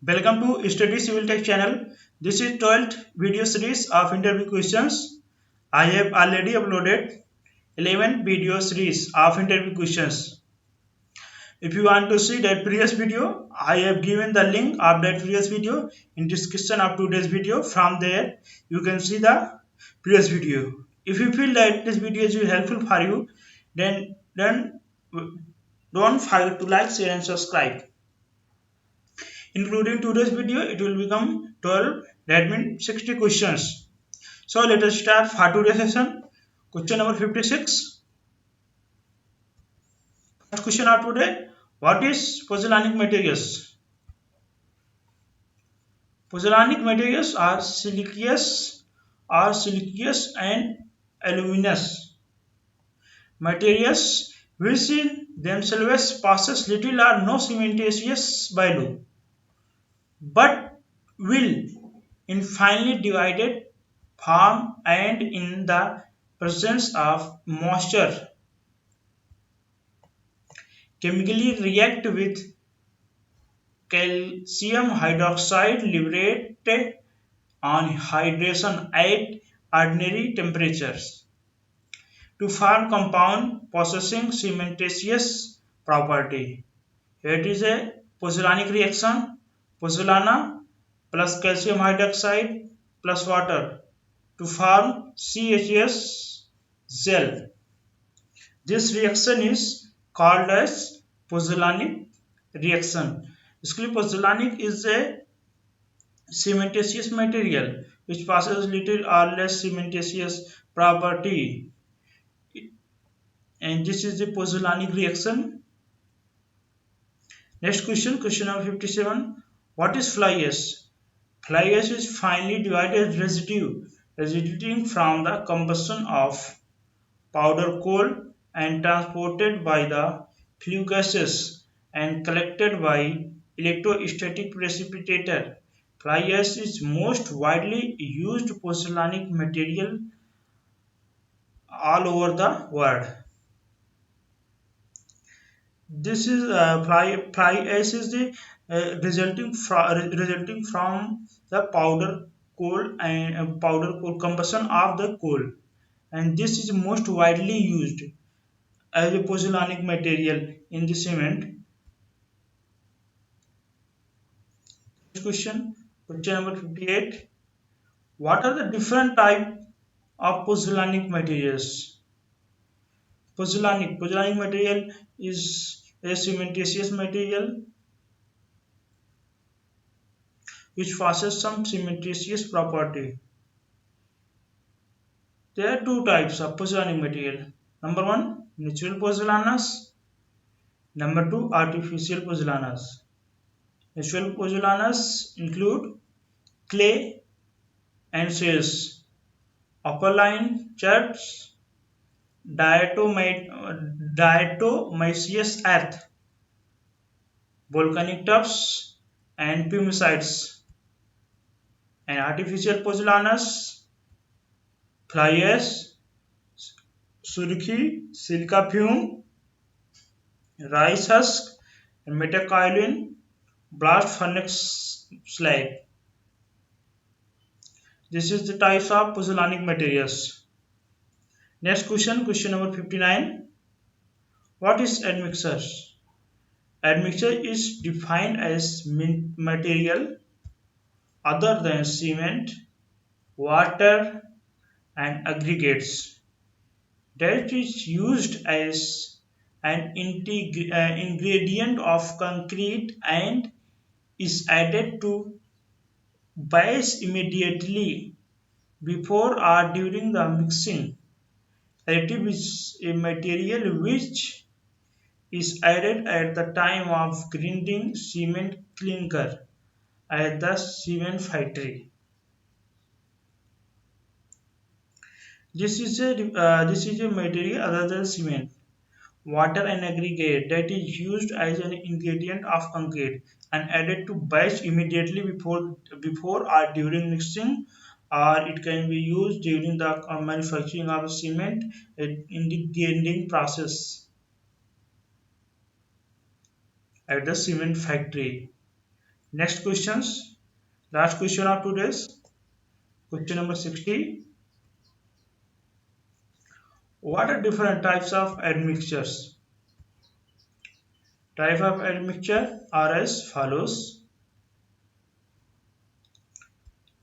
Welcome to Study Civil Tech channel. This is 12th video series of interview questions. I have already uploaded 11 video series of interview questions. If you want to see that previous video, I have given the link of that previous video in description of today's video. From there, you can see the previous video. If you feel that this video is helpful for you, then don't forget to like, share and subscribe. Including today's video, it will become 12. That means 60 questions. So let us start for today's session. Question number 56. First question of today. What is pozzolanic materials? Pozzolanic materials are siliceous and aluminous materials which in themselves possess little or no cementitious value, but will in finely divided form and in the presence of moisture chemically react with calcium hydroxide liberated on hydration at ordinary temperatures to form compound possessing cementitious property. Here it is a pozzolanic reaction. Pozzolana plus calcium hydroxide plus water to form CHS gel. This reaction is called as pozzolanic reaction. Basically, pozzolanic is a cementitious material which possesses little or less cementitious property, and this is the pozzolanic reaction. Next question, question number 57. What is fly ash? Fly ash is finely divided residue resulting from the combustion of powder coal and transported by the flue gases and collected by electrostatic precipitator. Fly ash is most widely used pozzolanic material all over the world. This is fly ash is the resulting from the powder coal combustion of the coal, and this is most widely used as a pozzolanic material in the cement. Next question, question number 58. What are the different type of pozzolanic materials? Pozzolanic material is a cementitious material which possesses some cementitious property. There are two types of pozzolanic material. Number one, natural pozzolanas. Number two, artificial pozzolanas. Natural pozzolanas include clay and shales, opaline charts, diatomaceous earth, volcanic tuffs, and pumicides. And artificial pozzolanas, fly ash, surikhi, silica fume, rice husk, and metakaolin, blast furnace slag. This is the types of pozzolanic materials. Next question, question number 59. What is admixture? Admixture is defined as material other than cement, water, and aggregates that is used as an ingredient of concrete and is added to base immediately before or during the mixing. Additive is a material which is added at the time of grinding cement clinker at the cement factory. This is a material other than cement, water, and aggregate that is used as an ingredient of concrete and added to batch immediately before or during mixing, or it can be used during the manufacturing of cement in the grinding process at the cement factory. Next questions. Last question of today's. Question number 60. What are different types of admixtures? Type of admixture are as follows.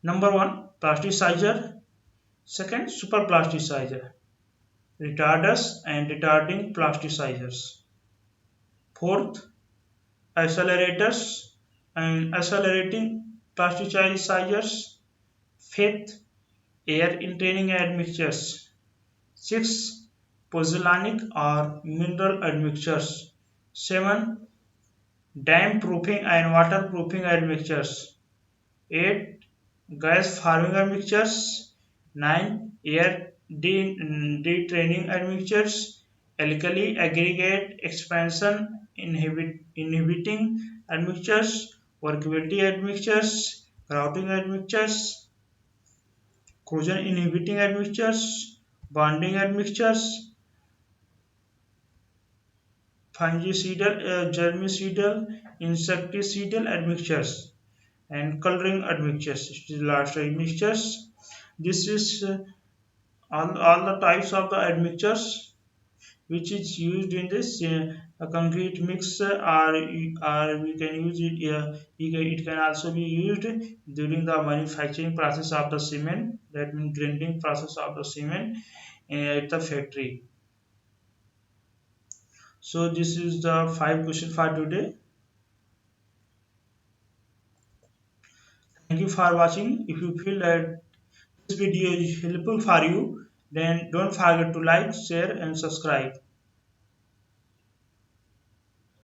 Number 1, plasticizer. Second, superplasticizer. Retarders and retarding plasticizers. Fourth, accelerators and accelerating plasticizers. Fifth, air entraining admixtures. Sixth, pozzolanic or mineral admixtures. 7, dam proofing and waterproofing admixtures. 8, gas farming admixtures. 9, air detraining admixtures. Alkali aggregate expansion inhibiting admixtures. Workability admixtures. Grouting admixtures. Corrosion inhibiting admixtures. Bonding admixtures. Fungicidal, germicidal, insecticidal admixtures, and coloring admixtures. Last admixtures. This is all the types of the admixtures which is used in this concrete mix, or we can use it. It can also be used during the manufacturing process of the cement. That means grinding process of the cement at the factory. So this is the 5 question for today. Thank you for watching. If you feel that this video is helpful for you, then don't forget to like, share and subscribe.